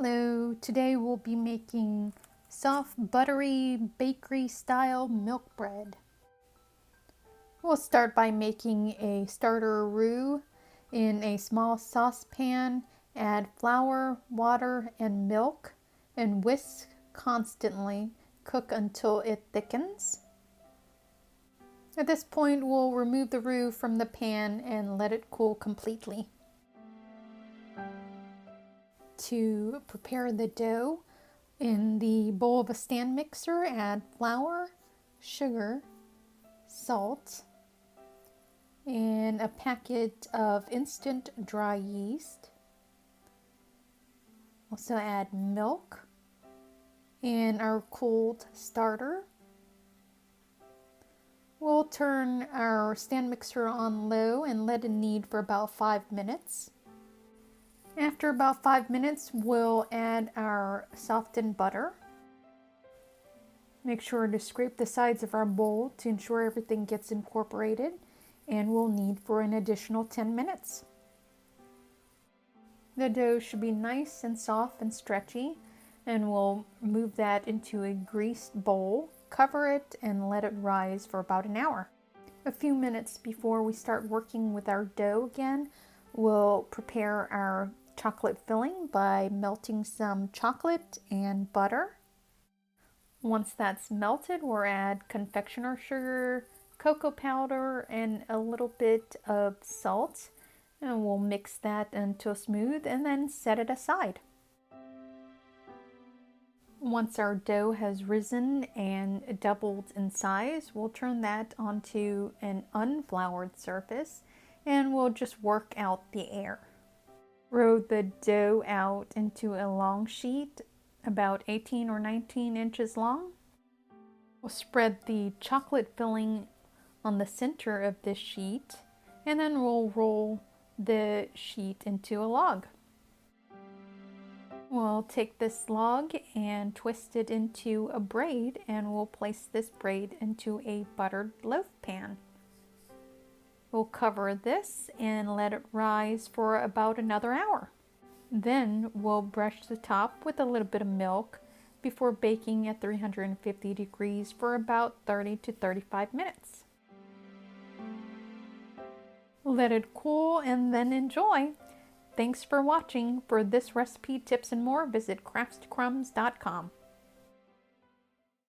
Hello, today we'll be making soft buttery bakery style milk bread. We'll start by making a starter roux. In a small saucepan, add flour, water, and milk and whisk constantly. Cook until it thickens. At this point, we'll remove the roux from the pan and let it cool completely. To prepare the dough, in the bowl of a stand mixer, add flour, sugar, salt, and a packet of instant dry yeast. Also add milk and our cooled starter. We'll turn our stand mixer on low and let it knead for about 5 minutes. After about 5 minutes, we'll add our softened butter. Make sure to scrape the sides of our bowl to ensure everything gets incorporated, and we'll knead for an additional 10 minutes. The dough should be nice and soft and stretchy, and we'll move that into a greased bowl, cover it, and let it rise for about an hour. A few minutes before we start working with our dough again, we'll prepare our chocolate filling by melting some chocolate and butter. Once that's melted, we'll add confectioner sugar, cocoa powder, and a little bit of salt. And we'll mix that until smooth and then set it aside. Once our dough has risen and doubled in size, we'll turn that onto an unfloured surface and we'll just work out the air. Roll the dough out into a long sheet, about 18 or 19 inches long. We'll spread the chocolate filling on the center of this sheet, and then we'll roll the sheet into a log. We'll take this log and twist it into a braid, and we'll place this braid into a buttered loaf pan. We'll cover this and let it rise for about another hour. Then we'll brush the top with a little bit of milk before baking at 350 degrees for about 30 to 35 minutes. Let it cool and then enjoy. Thanks for watching. For this recipe, tips, and more, visit craftstocrumbs.com.